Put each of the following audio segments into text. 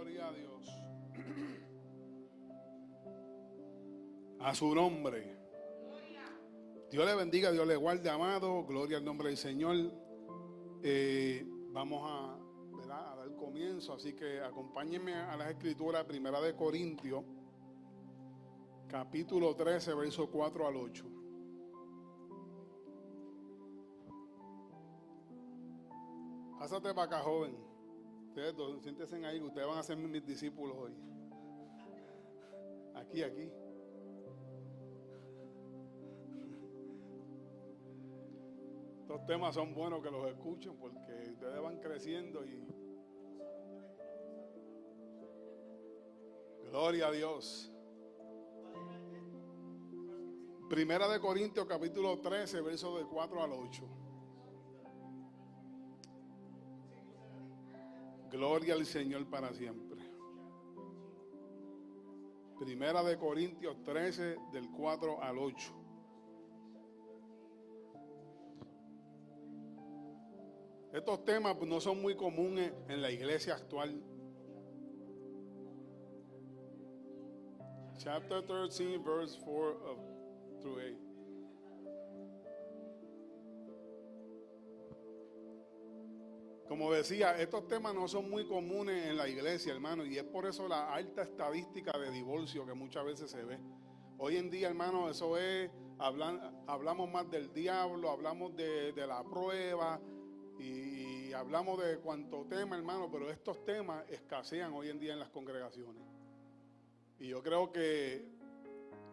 Gloria a Dios. A su nombre. Dios le bendiga, Dios le guarde, amado. Gloria al nombre del Señor. Vamos a, ¿verdad?, a dar comienzo, así que acompáñenme a las escrituras. Primera de Corintios, capítulo 13, verso 4 al 8. Pásate para acá, joven. Ustedes dos, siéntense ahí, ustedes van a ser mis discípulos hoy. Aquí. Estos temas son buenos que los escuchen porque ustedes van creciendo y... Gloria a Dios. Primera de Corintios, capítulo 13, verso de 4 al 8. Gloria al Señor para siempre. Primera de Corintios 13, del 4 al 8. Estos temas no son muy comunes en la iglesia actual. Chapter 13, verse 4 through 8. Como decía, estos temas no son muy comunes en la iglesia, hermano, y es por eso la alta estadística de divorcio que muchas veces se ve. Hoy en día, hermano, eso es, hablamos más del diablo, hablamos de la prueba y hablamos de cuánto tema, hermano, pero estos temas escasean hoy en día en las congregaciones. Y yo creo que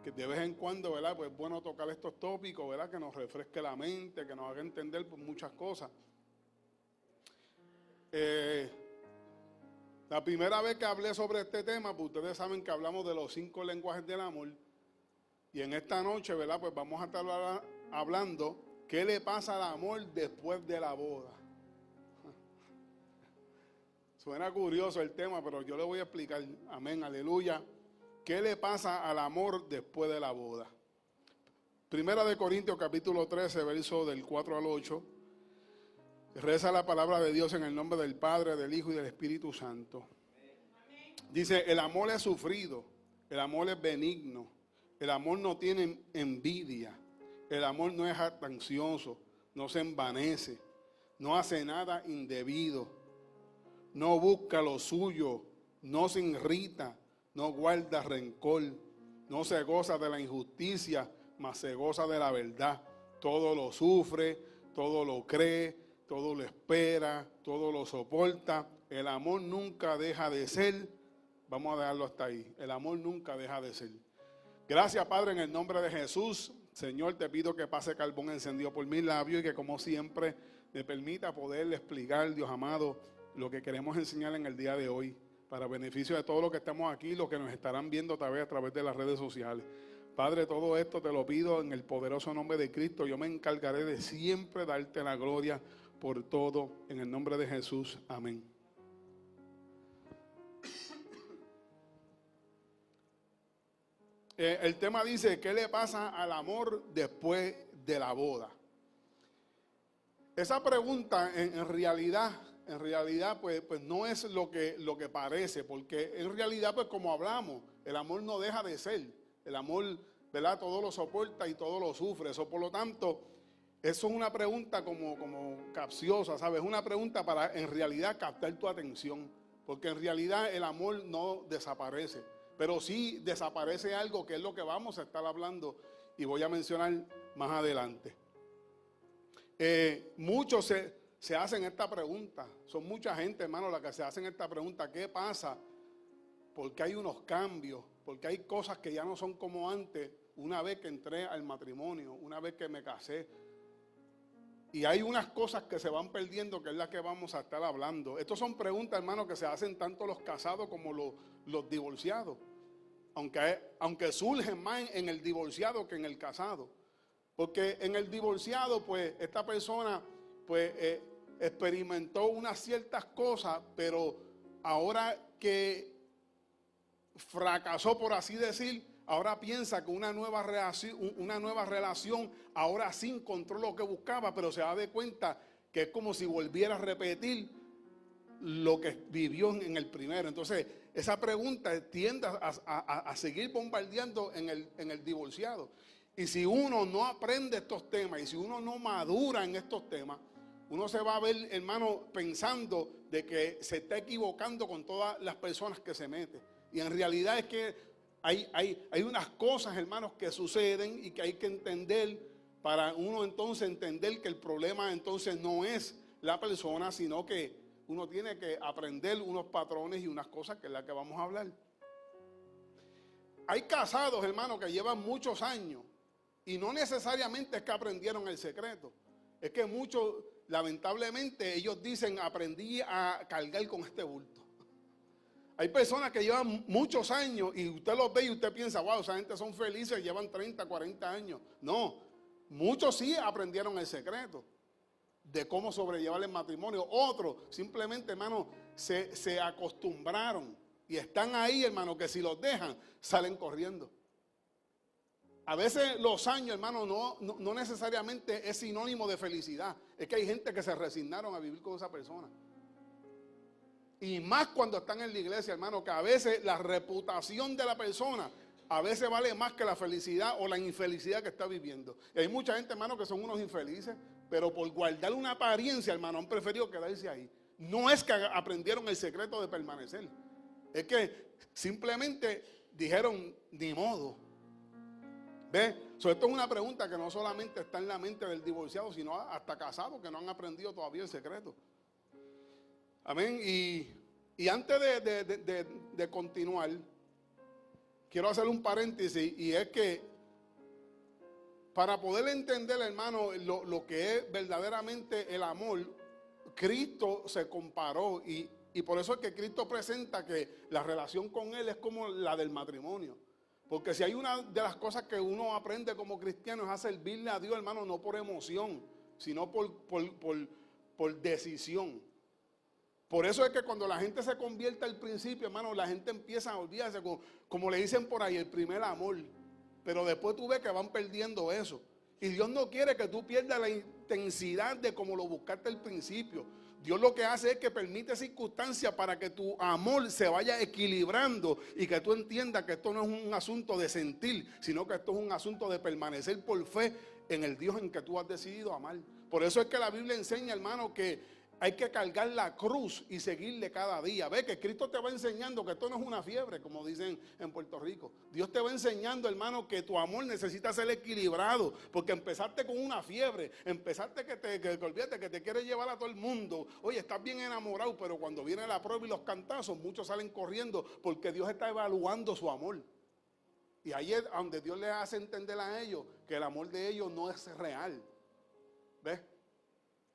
de vez en cuando, ¿verdad?, pues es bueno tocar estos tópicos, ¿verdad?, que nos refresque la mente, que nos haga entender por muchas cosas. La primera vez que hablé sobre este tema, pues ustedes saben que hablamos de los 5 lenguajes del amor. Y en esta noche, ¿verdad?, pues vamos a estar hablando qué le pasa al amor después de la boda. Suena curioso el tema, pero yo le voy a explicar. Amén, aleluya. ¿Qué le pasa al amor después de la boda? Primera de Corintios, capítulo 13, verso del 4 al 8. Reza la palabra de Dios en el nombre del Padre, del Hijo y del Espíritu Santo. Dice, el amor es sufrido, el amor es benigno, el amor no tiene envidia, el amor no es jactancioso, no se envanece, no hace nada indebido, no busca lo suyo, no se irrita, no guarda rencor, no se goza de la injusticia, mas se goza de la verdad. Todo lo sufre, todo lo cree, todo lo espera, todo lo soporta. El amor nunca deja de ser. Vamos a dejarlo hasta ahí. El amor nunca deja de ser. Gracias, Padre, en el nombre de Jesús. Señor, te pido que pase carbón encendido por mis labios y que, como siempre, me permita poderle explicar, Dios amado, lo que queremos enseñar en el día de hoy, para beneficio de todos los que estamos aquí, los que nos estarán viendo a través de las redes sociales. Padre, todo esto te lo pido en el poderoso nombre de Cristo. Yo me encargaré de siempre darte la gloria por todo, en el nombre de Jesús. Amén. El tema dice, ¿qué le pasa al amor después de la boda? Esa pregunta en realidad pues no es lo que parece, porque en realidad, pues como hablamos, el amor no deja de ser. El amor, ¿verdad?, todo lo soporta y todo lo sufre. Eso, por lo tanto, eso es una pregunta como capciosa, ¿sabes? Es una pregunta para en realidad captar tu atención, porque en realidad el amor no desaparece, pero sí desaparece algo que es lo que vamos a estar hablando y voy a mencionar más adelante. Muchos se hacen esta pregunta, son mucha gente, hermano, la que se hacen esta pregunta: ¿qué pasa? Porque hay unos cambios, porque hay cosas que ya no son como antes, una vez que entré al matrimonio, una vez que me casé. Y hay unas cosas que se van perdiendo, que es la que vamos a estar hablando. Estas son preguntas, hermano, que se hacen tanto los casados como los divorciados. Aunque surgen más en el divorciado que en el casado. Porque en el divorciado, pues, esta persona, pues, experimentó unas ciertas cosas, pero ahora que fracasó, por así decir, ahora piensa que una nueva relación, ahora sí encontró lo que buscaba, pero se da de cuenta que es como si volviera a repetir lo que vivió en el primero. Entonces, esa pregunta tiende a seguir bombardeando en el divorciado. Y si uno no aprende estos temas y si uno no madura en estos temas, uno se va a ver, hermano, pensando de que se está equivocando con todas las personas que se mete. Y en realidad es que hay unas cosas, hermanos, que suceden y que hay que entender para uno entonces entender que el problema entonces no es la persona, sino que uno tiene que aprender unos patrones y unas cosas que es la que vamos a hablar. Hay casados, hermanos, que llevan muchos años y no necesariamente es que aprendieron el secreto. Es que muchos, lamentablemente, ellos dicen, aprendí a cargar con este bulto. Hay personas que llevan muchos años y usted los ve y usted piensa, wow, esa gente son felices, llevan 30, 40 años. No, muchos sí aprendieron el secreto de cómo sobrellevar el matrimonio. Otros simplemente, hermano, se acostumbraron y están ahí, hermano, que si los dejan, salen corriendo. A veces los años, hermano, no necesariamente es sinónimo de felicidad. Es que hay gente que se resignaron a vivir con esa persona. Y más cuando están en la iglesia, hermano, que a veces la reputación de la persona a veces vale más que la felicidad o la infelicidad que está viviendo. Y hay mucha gente, hermano, que son unos infelices, pero por guardar una apariencia, hermano, han preferido quedarse ahí. No es que aprendieron el secreto de permanecer. Es que simplemente dijeron, ni modo. ¿Ve? Esto es una pregunta que no solamente está en la mente del divorciado, sino hasta casados que no han aprendido todavía el secreto. Amén. Y antes de continuar, quiero hacer un paréntesis, y es que para poder entender, hermano, lo que es verdaderamente el amor, Cristo se comparó y por eso es que Cristo presenta que la relación con Él es como la del matrimonio. Porque si hay una de las cosas que uno aprende como cristiano es a servirle a Dios, hermano, no por emoción, sino por decisión. Por eso es que cuando la gente se convierte al principio, hermano, la gente empieza a olvidarse, como le dicen por ahí, el primer amor. Pero después tú ves que van perdiendo eso. Y Dios no quiere que tú pierdas la intensidad de como lo buscaste al principio. Dios lo que hace es que permite circunstancias para que tu amor se vaya equilibrando y que tú entiendas que esto no es un asunto de sentir, sino que esto es un asunto de permanecer por fe en el Dios en que tú has decidido amar. Por eso es que la Biblia enseña, hermano, que hay que cargar la cruz y seguirle cada día. Ve que Cristo te va enseñando que esto no es una fiebre, como dicen en Puerto Rico. Dios te va enseñando, hermano, que tu amor necesita ser equilibrado. Porque empezaste con una fiebre, empezaste que olvídate que te quiere llevar a todo el mundo. Oye, estás bien enamorado, pero cuando viene la prueba y los cantazos, muchos salen corriendo porque Dios está evaluando su amor. Y ahí es donde Dios les hace entender a ellos que el amor de ellos no es real. ¿Ves?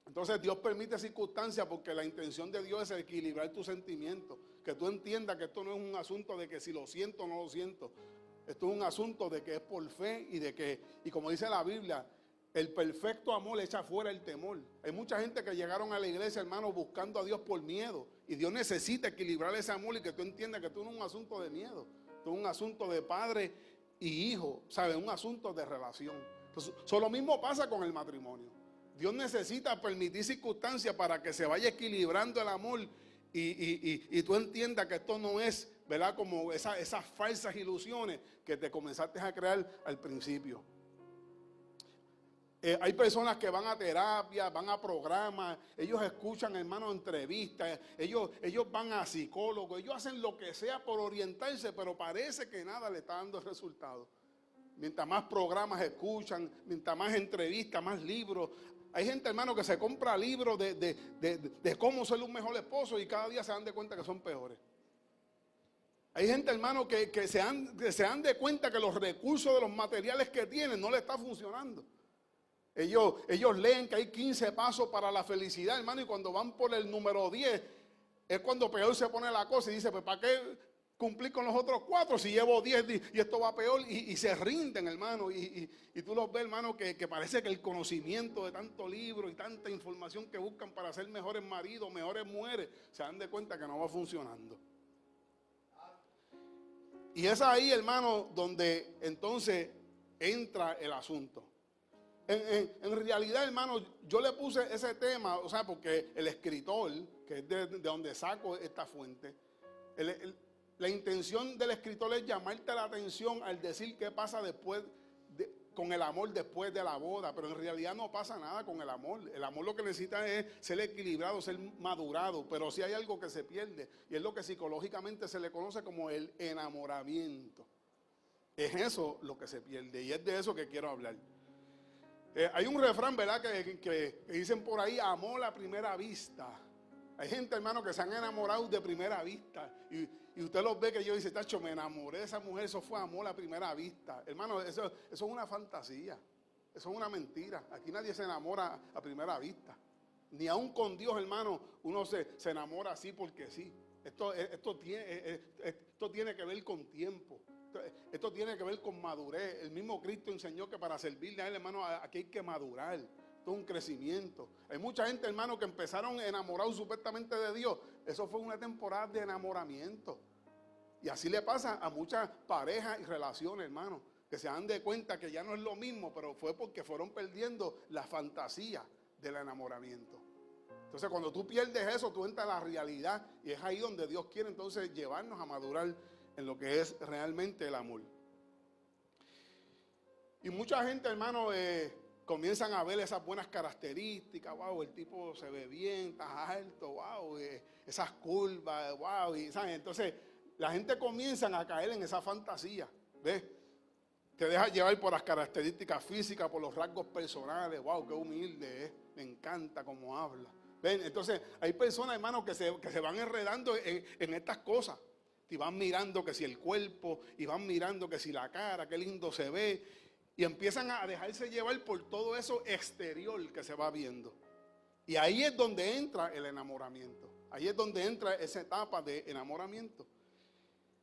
Entonces Dios permite circunstancias porque la intención de Dios es equilibrar tus sentimientos. Que tú entiendas que esto no es un asunto de que si lo siento o no lo siento. Esto es un asunto de que es por fe y como dice la Biblia, el perfecto amor echa fuera el temor. Hay mucha gente que llegaron a la iglesia, hermano, buscando a Dios por miedo. Y Dios necesita equilibrar ese amor y que tú entiendas que esto no es un asunto de miedo. Esto es un asunto de padre y hijo, ¿sabes? Un asunto de relación. Entonces, lo mismo pasa con el matrimonio. Dios necesita permitir circunstancias para que se vaya equilibrando el amor y tú entiendas que esto no es, ¿verdad? Como esas falsas ilusiones que te comenzaste a crear al principio. Hay personas que van a terapia, van a programas, ellos escuchan, hermano, entrevistas, ellos van a psicólogos, ellos hacen lo que sea por orientarse, pero parece que nada le está dando resultado. Mientras más programas escuchan, mientras más entrevistas, más libros. Hay gente, hermano, que se compra libros de cómo ser un mejor esposo y cada día se dan de cuenta que son peores. Hay gente, hermano, que se dan de cuenta que los recursos de los materiales que tienen no le están funcionando. Ellos leen que hay 15 pasos para la felicidad, hermano, y cuando van por el número 10 es cuando peor se pone la cosa y dice, pues ¿para qué cumplir con los otros 4 si llevo 10 y esto va peor? Y se rinden, hermano, y tú los ves, hermano, que parece que el conocimiento de tanto libro y tanta información que buscan para ser mejores maridos, mejores mujeres, se dan de cuenta que no va funcionando. Y es ahí, hermano, donde entonces entra el asunto. En realidad, hermano, yo le puse ese tema, o sea, porque el escritor, que es de donde saco esta fuente, la intención del escritor es llamarte la atención al decir qué pasa después con el amor después de la boda, pero en realidad no pasa nada con el amor. El amor lo que necesita es ser equilibrado, ser madurado, pero sí hay algo que se pierde, y es lo que psicológicamente se le conoce como el enamoramiento. Es eso lo que se pierde, y es de eso que quiero hablar. Hay un refrán, ¿verdad?, que dicen por ahí, amor a primera vista. Hay gente, hermano, que se han enamorado de primera vista. Y usted los ve que yo dice, tacho, me enamoré de esa mujer, eso fue amor a primera vista. Hermano, eso es una fantasía. Eso es una mentira. Aquí nadie se enamora a primera vista. Ni aun con Dios, hermano, uno se enamora así porque sí. Esto tiene que ver con tiempo. Esto tiene que ver con madurez. El mismo Cristo enseñó que para servirle a Él, hermano, aquí hay que madurar. Esto es un crecimiento. Hay mucha gente, hermano, que empezaron enamorados supuestamente de Dios. Eso fue una temporada de enamoramiento. Y así le pasa a muchas parejas y relaciones, hermano, que se dan de cuenta que ya no es lo mismo, pero fue porque fueron perdiendo la fantasía del enamoramiento. Entonces, cuando tú pierdes eso, tú entras a la realidad, y es ahí donde Dios quiere entonces llevarnos a madurar en lo que es realmente el amor. Y mucha gente, hermano, comienzan a ver esas buenas características. Wow, el tipo se ve bien, está alto, wow, esas curvas, wow, y ¿sabes? Entonces la gente comienza a caer en esa fantasía, ¿ves? Te deja llevar por las características físicas, por los rasgos personales. Wow, qué humilde es, me encanta cómo habla. ¿Ven? Entonces hay personas, hermano, que se van enredando en estas cosas. Y van mirando que si el cuerpo, y van mirando que si la cara, qué lindo se ve, y empiezan a dejarse llevar por todo eso exterior que se va viendo. Y ahí es donde entra el enamoramiento. Ahí es donde entra esa etapa de enamoramiento.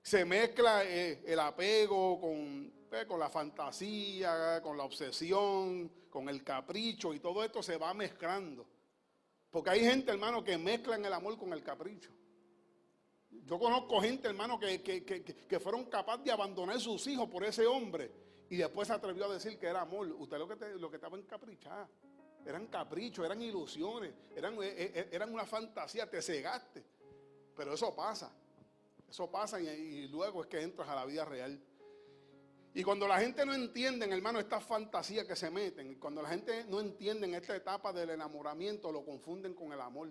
Se mezcla el apego con la fantasía, con la obsesión, con el capricho, y todo esto se va mezclando. Porque hay gente, hermano, que mezclan el amor con el capricho. Yo conozco gente, hermano, que fueron capaces de abandonar sus hijos por ese hombre, y después se atrevió a decir que era amor. Usted lo que estaba encaprichado. Eran caprichos, eran ilusiones, eran una fantasía, te cegaste. Pero eso pasa y luego es que entras a la vida real. Y cuando la gente no entiende, hermano, estas fantasías que se meten, cuando la gente no entiende esta etapa del enamoramiento, lo confunden con el amor.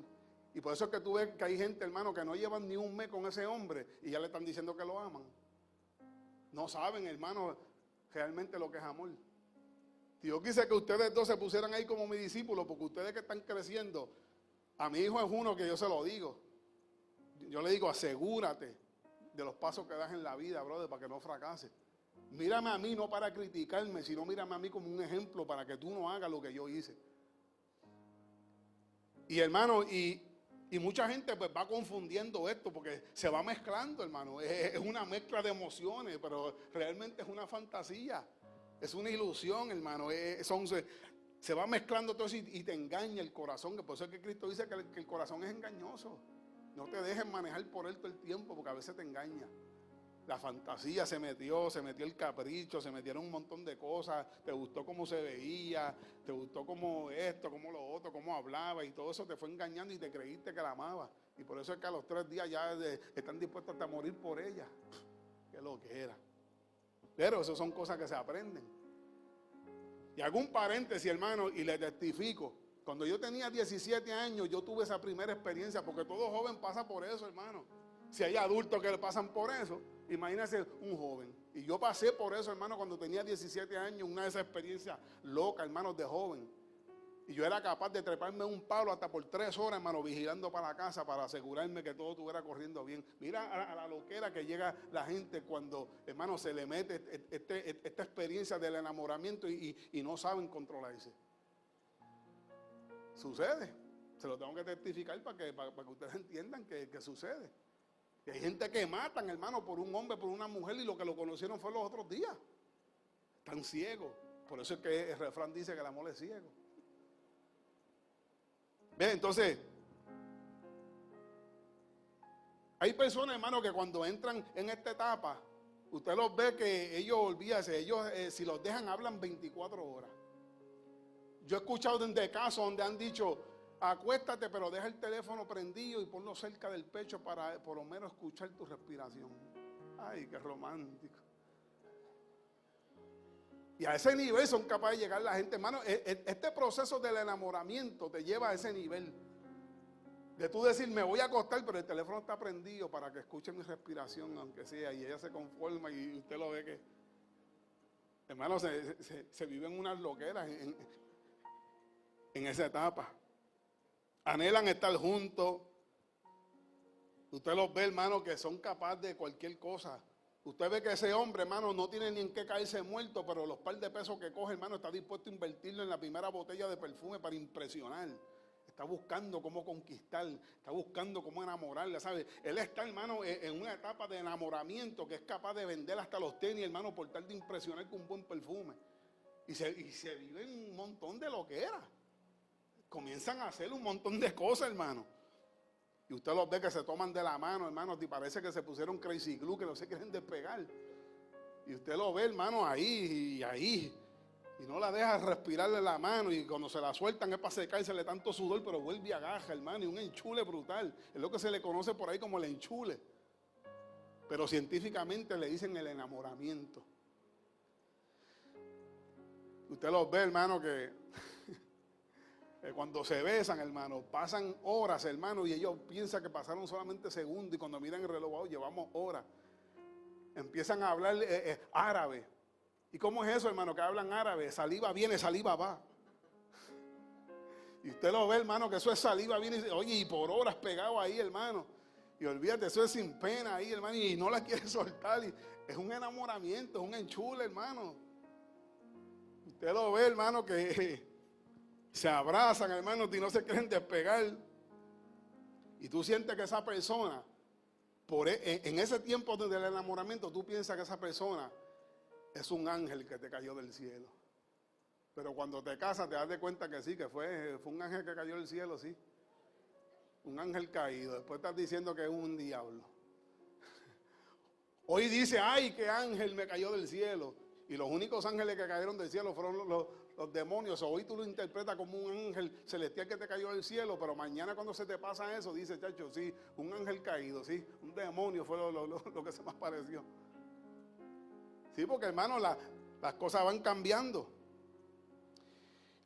Y por eso es que tú ves que hay gente, hermano, que no llevan ni un mes con ese hombre y ya le están diciendo que lo aman. No saben, hermano, realmente lo que es amor. Yo quise que ustedes dos se pusieran ahí como mis discípulos, porque ustedes que están creciendo, a mi hijo es uno que yo se lo digo. Yo le digo, asegúrate de los pasos que das en la vida, brother, para que no fracases. Mírame a mí no para criticarme, sino mírame a mí como un ejemplo para que tú no hagas lo que yo hice. Y hermano, y mucha gente pues va confundiendo esto porque se va mezclando, hermano. Es una mezcla de emociones, pero realmente es una fantasía. Es una ilusión, hermano. Se va mezclando todo eso y te engaña el corazón. Que por eso es que Cristo dice que el corazón es engañoso. No te dejes manejar por él todo el tiempo porque a veces te engaña. La fantasía se metió el capricho, se metieron un montón de cosas. Te gustó cómo se veía, te gustó cómo esto, cómo lo otro, cómo hablaba, y todo eso te fue engañando y te creíste que la amaba. Y por eso es que a los 3 días ya están dispuestos hasta a morir por ella. Qué lo que era. Pero eso son cosas que se aprenden. Y hago un paréntesis, hermano, y le testifico. Cuando yo tenía 17 años, yo tuve esa primera experiencia, porque todo joven pasa por eso, hermano. Si hay adultos que le pasan por eso, imagínense un joven. Y yo pasé por eso, hermano, cuando tenía 17 años, una de esas experiencias locas, hermano, de joven. Y yo era capaz de treparme un palo hasta por 3 horas, hermano, vigilando para la casa para asegurarme que todo estuviera corriendo bien. Mira a la loquera que llega la gente cuando, hermano, se le mete esta experiencia del enamoramiento y no saben controlarse. Sucede. Se lo tengo que testificar para que ustedes entiendan que sucede. Y hay gente que matan, hermano, por un hombre, por una mujer, y lo que lo conocieron fue los otros días. Están ciegos. Por eso es que el refrán dice que el amor es ciego. Bien, entonces, hay personas, hermano, que cuando entran en esta etapa, usted los ve que ellos, olvídese, ellos si los dejan hablan 24 horas. Yo he escuchado de casos donde han dicho, acuéstate, pero deja el teléfono prendido y ponlo cerca del pecho para por lo menos escuchar tu respiración. Ay, qué romántico. Y a ese nivel son capaces de llegar la gente. Hermano, este proceso del enamoramiento te lleva a ese nivel. De tú decir, me voy a acostar, pero el teléfono está prendido para que escuche mi respiración, aunque sea. Y ella se conforma y usted lo ve que... Hermano, se viven unas loqueras en esa etapa. Anhelan estar juntos. Usted los ve, hermano, que son capaces de cualquier cosa. Usted ve que ese hombre, hermano, no tiene ni en qué caerse muerto, pero los par de pesos que coge, hermano, está dispuesto a invertirlo en la primera botella de perfume para impresionar. Está buscando cómo conquistar, está buscando cómo enamorarla, ¿sabe? Él está, hermano, en una etapa de enamoramiento que es capaz de vender hasta los tenis, hermano, por tal de impresionar con un buen perfume. Y se viven un montón de loqueras. Comienzan a hacer un montón de cosas, hermano. Y usted los ve que se toman de la mano, hermano, y parece que se pusieron crazy glue, que no se quieren despegar. Y usted lo ve, hermano, ahí. Y no la deja respirarle la mano. Y cuando se la sueltan es para secársele tanto sudor, pero vuelve y agaja, hermano. Y un enchule brutal. Es lo que se le conoce por ahí como el enchule. Pero científicamente le dicen el enamoramiento. Usted los ve, hermano, que cuando se besan, hermano, pasan horas, hermano, y ellos piensan que pasaron solamente segundos, y cuando miran el reloj, wow, llevamos horas. Empiezan a hablar árabe. ¿Y cómo es eso, hermano, que hablan árabe? Saliva viene, saliva va. Y usted lo ve, hermano, que eso es saliva viene, oye, y por horas pegado ahí, hermano. Y olvídate, eso es sin pena ahí, hermano, y no la quiere soltar. Y es un enamoramiento, es un enchule, hermano. Usted lo ve, hermano, que se abrazan, hermano, y no se quieren despegar. Y tú sientes que esa persona, en ese tiempo del enamoramiento, tú piensas que esa persona es un ángel que te cayó del cielo. Pero cuando te casas te das de cuenta que sí, que fue un ángel que cayó del cielo, sí. Un ángel caído. Después estás diciendo que es un diablo. Hoy dice, ay, qué ángel me cayó del cielo. Y los únicos ángeles que cayeron del cielo fueron los demonios. Hoy tú lo interpretas como un ángel celestial que te cayó del cielo, pero mañana cuando se te pasa eso, dice, chacho, sí, un ángel caído, sí, un demonio fue lo que se más pareció. Sí, porque hermano, las cosas van cambiando.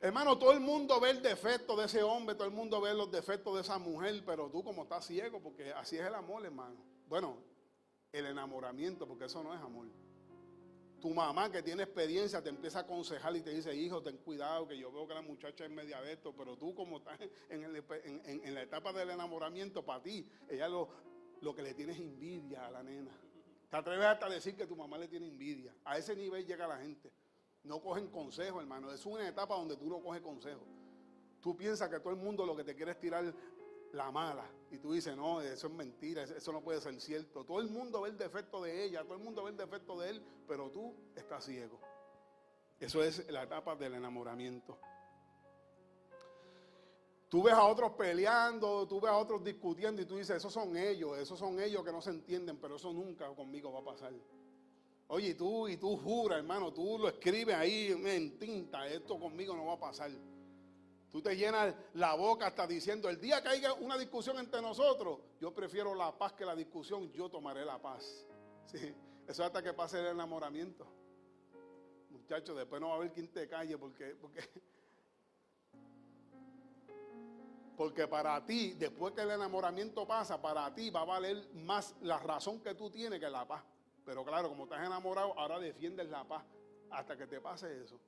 Hermano, todo el mundo ve el defecto de ese hombre, todo el mundo ve los defectos de esa mujer, pero tú como estás ciego, porque así es el amor, hermano. Bueno, el enamoramiento, porque eso no es amor. Tu mamá que tiene experiencia te empieza a aconsejar y te dice, hijo, ten cuidado, que yo veo que la muchacha es media de esto, pero tú como estás en la etapa del enamoramiento, para ti, ella lo que le tiene es envidia a la nena. Te atreves hasta a decir que tu mamá le tiene envidia. A ese nivel llega la gente. No cogen consejo, hermano. Es una etapa donde tú no coges consejo. Tú piensas que todo el mundo lo que te quiere es tirar la mala. Y tú dices, no, eso es mentira, eso no puede ser cierto. Todo el mundo ve el defecto de ella, todo el mundo ve el defecto de él, pero tú estás ciego. Eso es la etapa del enamoramiento. Tú ves a otros peleando, tú ves a otros discutiendo y tú dices, esos son ellos que no se entienden, pero eso nunca conmigo va a pasar. Oye, y tú juras, hermano, tú lo escribes ahí en tinta, esto conmigo no va a pasar. Tú te llenas la boca hasta diciendo, el día que haya una discusión entre nosotros, yo prefiero la paz que la discusión, yo tomaré la paz. Sí, eso hasta que pase el enamoramiento. Muchachos, después no va a haber quien te calle porque para ti, después que el enamoramiento pasa, para ti va a valer más la razón que tú tienes que la paz. Pero claro, como estás enamorado, ahora defiendes la paz hasta que te pase eso.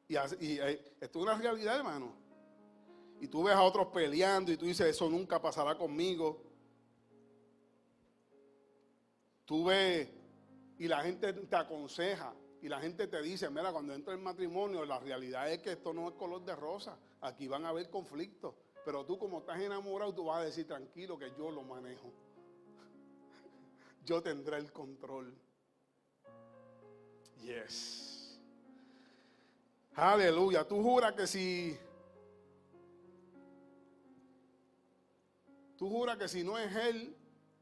Y esto es una realidad, hermano. Y tú ves a otros peleando y tú dices, eso nunca pasará conmigo. Tú ves y la gente te aconseja y la gente te dice, mira, cuando entra el matrimonio, la realidad es que esto no es color de rosa. Aquí van a haber conflictos. Pero tú como estás enamorado, tú vas a decir, tranquilo, que yo lo manejo. Yo tendré el control. Yes. Aleluya. Tú juras que si no es él,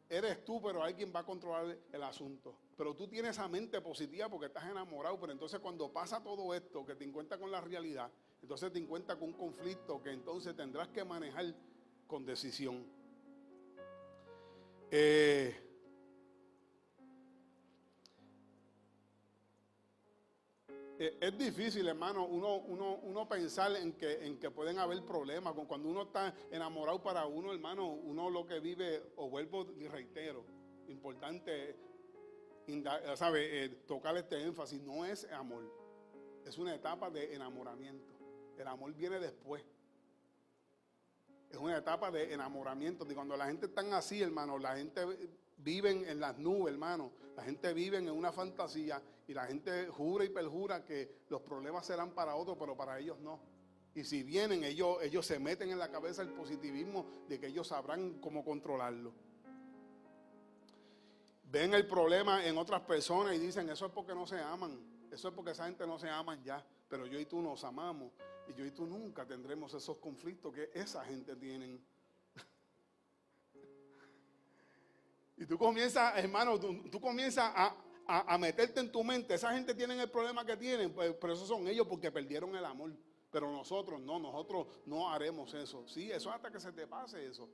eres tú, pero alguien va a controlar el asunto. Pero tú tienes esa mente positiva porque estás enamorado, pero entonces cuando pasa todo esto, que te encuentras con la realidad, entonces te encuentras con un conflicto que entonces tendrás que manejar con decisión. Es difícil, hermano, uno pensar en que pueden haber problemas. Cuando uno está enamorado para uno, hermano, uno lo que vive, o vuelvo y reitero, importante, tocar este énfasis, no es amor, es una etapa de enamoramiento. El amor viene después. Es una etapa de enamoramiento. Y cuando la gente está así, hermano, la gente vive en las nubes, hermano. La gente vive en una fantasía y la gente jura y perjura que los problemas serán para otros, pero para ellos no. Y si vienen, ellos se meten en la cabeza el positivismo de que ellos sabrán cómo controlarlo. Ven el problema en otras personas y dicen, eso es porque no se aman. Eso es porque esa gente no se aman ya. Pero yo y tú nos amamos. Y yo y tú nunca tendremos esos conflictos que esa gente tienen. Y tú comienzas, hermano, tú comienzas a meterte en tu mente. Esa gente tiene el problema que tienen, pues, pero esos son ellos porque perdieron el amor. Pero nosotros no haremos eso. Sí, eso es hasta que se te pase eso.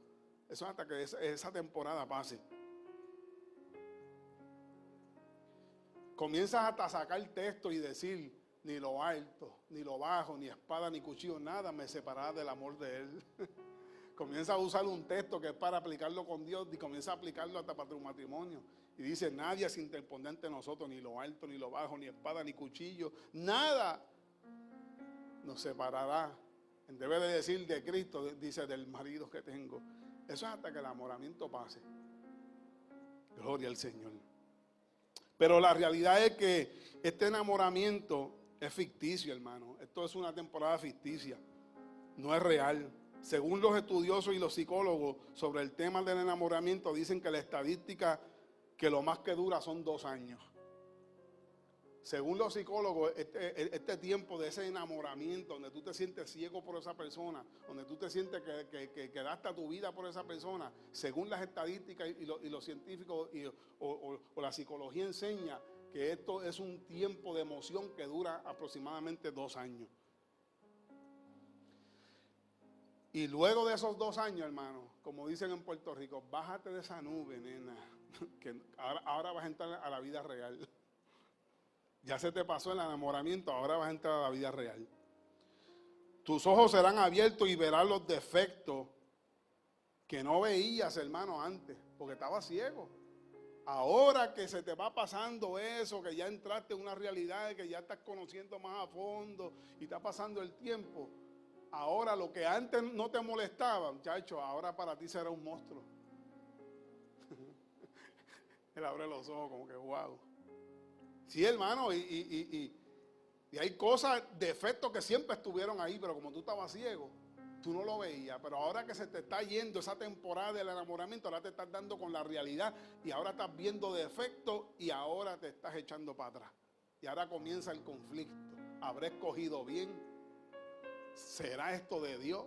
Eso es hasta que esa temporada pase. Comienzas hasta a sacar texto y decir, ni lo alto, ni lo bajo, ni espada, ni cuchillo, nada me separará del amor de Él. Comienza a usar un texto que es para aplicarlo con Dios y comienza a aplicarlo hasta para tu matrimonio. Y dice, nadie se interpone ante nosotros, ni lo alto, ni lo bajo, ni espada, ni cuchillo, nada nos separará. Debe de decir de Cristo, dice, del marido que tengo. Eso es hasta que el enamoramiento pase. Gloria al Señor. Pero la realidad es que este enamoramiento es ficticio, hermano. Esto es una temporada ficticia. No es real. Según los estudiosos y los psicólogos sobre el tema del enamoramiento, dicen que la estadística que lo más que dura son 2 años. Según los psicólogos, este tiempo de ese enamoramiento, donde tú te sientes ciego por esa persona, donde tú te sientes que daste tu vida por esa persona, según las estadísticas y los científicos o la psicología enseña que esto es un tiempo de emoción que dura aproximadamente 2 años. Y luego de esos 2 años, hermano, como dicen en Puerto Rico, bájate de esa nube, nena, que ahora vas a entrar a la vida real. Ya se te pasó el enamoramiento, ahora vas a entrar a la vida real. Tus ojos serán abiertos y verás los defectos que no veías, hermano, antes, porque estabas ciego. Ahora que se te va pasando eso, que ya entraste en una realidad, que ya estás conociendo más a fondo y está pasando el tiempo, ahora lo que antes no te molestaba, muchacho, ahora para ti será un monstruo. Él abre los ojos como que wow. Sí, hermano, y hay cosas, defectos que siempre estuvieron ahí, pero como tú estabas ciego, tú no lo veías. Pero ahora que se te está yendo esa temporada del enamoramiento, ahora te estás dando con la realidad y ahora estás viendo defectos y ahora te estás echando para atrás. Y ahora comienza el conflicto. ¿Habré escogido bien? ¿Será esto de Dios?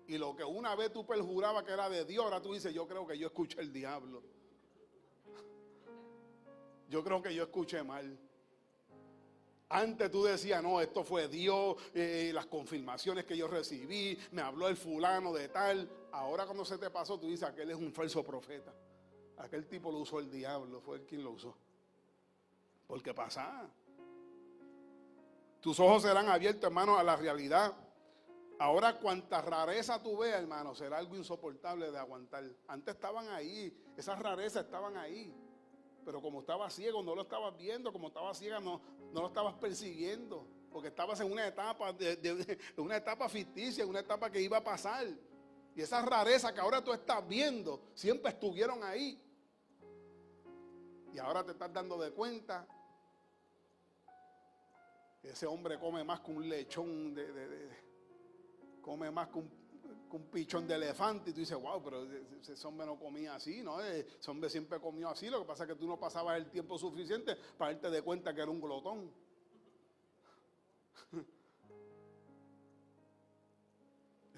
Y lo que una vez tú perjurabas que era de Dios, ahora tú dices, yo creo que yo escuché el diablo. Yo creo que yo escuché mal. Antes tú decías, no, esto fue Dios, las confirmaciones que yo recibí, me habló el fulano de tal. Ahora cuando se te pasó, tú dices, aquel es un falso profeta. Aquel tipo lo usó el diablo, fue él quien lo usó. Porque pasa. Tus ojos serán abiertos, hermano, a la realidad. Ahora cuanta rareza tú veas, hermano, será algo insoportable de aguantar. Antes estaban ahí, esas rarezas estaban ahí. Pero como estabas ciego, no lo estabas viendo. Como estabas ciega, no lo estabas persiguiendo. Porque estabas en una etapa, una etapa ficticia, una etapa que iba a pasar. Y esas rarezas que ahora tú estás viendo, siempre estuvieron ahí. Y ahora te estás dando de cuenta que ese hombre come más que un lechón, come más que un pichón de elefante, y tú dices, wow, pero ese hombre no comía así, ¿no? Ese hombre siempre comió así, lo que pasa es que tú no pasabas el tiempo suficiente para darte de cuenta que era un glotón.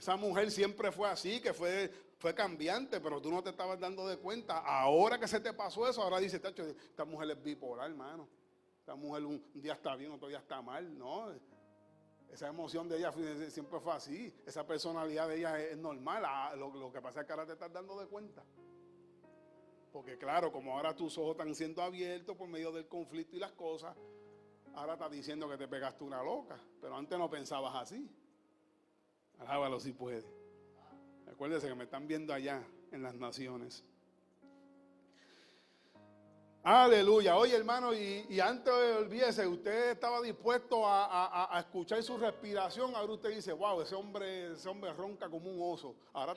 Esa mujer siempre fue así, que fue cambiante, pero tú no te estabas dando de cuenta. Ahora que se te pasó eso, ahora dice, tacho, esta mujer es bipolar, hermano. Esta mujer un día está bien, otro día está mal, ¿no? Esa emoción de ella siempre fue así. Esa personalidad de ella es normal. Lo que pasa es que ahora te estás dando de cuenta. Porque claro, como ahora tus ojos están siendo abiertos por medio del conflicto y las cosas, ahora estás diciendo que te pegaste una loca. Pero antes no pensabas así. Alábalo si puede. Acuérdense que me están viendo allá en las naciones. Aleluya. Oye, hermano, y antes olvídese, usted estaba dispuesto a escuchar su respiración. Ahora usted dice, wow, ese hombre ronca como un oso. Ahora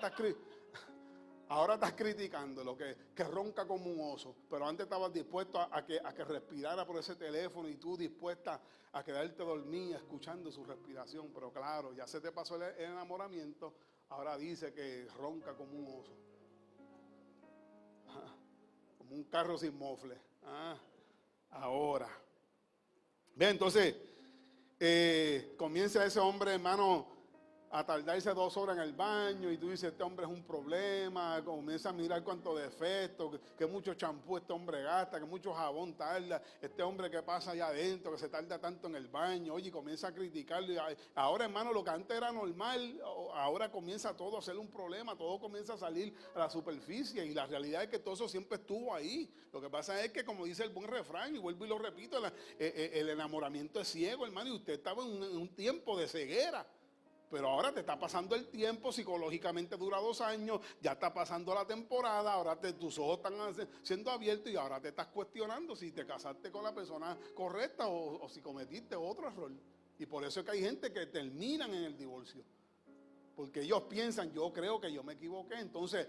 estás criticando lo que ronca como un oso. Pero antes estabas dispuesto a que respirara por ese teléfono y tú dispuesta a quedarte dormida escuchando su respiración. Pero claro, ya se te pasó el enamoramiento. Ahora dice que ronca como un oso. Como un carro sin mofle. Ahora. Ve, entonces, comienza ese hombre, hermano, a tardarse 2 horas en el baño y tú dices, este hombre es un problema, comienza a mirar cuántos defectos, que mucho champú este hombre gasta, que mucho jabón tarda, este hombre que pasa allá adentro, que se tarda tanto en el baño, oye, y comienza a criticarlo. Y ahora, hermano, lo que antes era normal, ahora comienza todo a ser un problema, todo comienza a salir a la superficie y la realidad es que todo eso siempre estuvo ahí. Lo que pasa es que, como dice el buen refrán, y vuelvo y lo repito, el enamoramiento es ciego, hermano, y usted estaba en un tiempo de ceguera. Pero ahora te está pasando el tiempo, psicológicamente dura 2 años, ya está pasando la temporada, ahora tus ojos están siendo abiertos y ahora te estás cuestionando si te casaste con la persona correcta o si cometiste otro error. Y por eso es que hay gente que terminan en el divorcio. Porque ellos piensan, yo creo que yo me equivoqué, entonces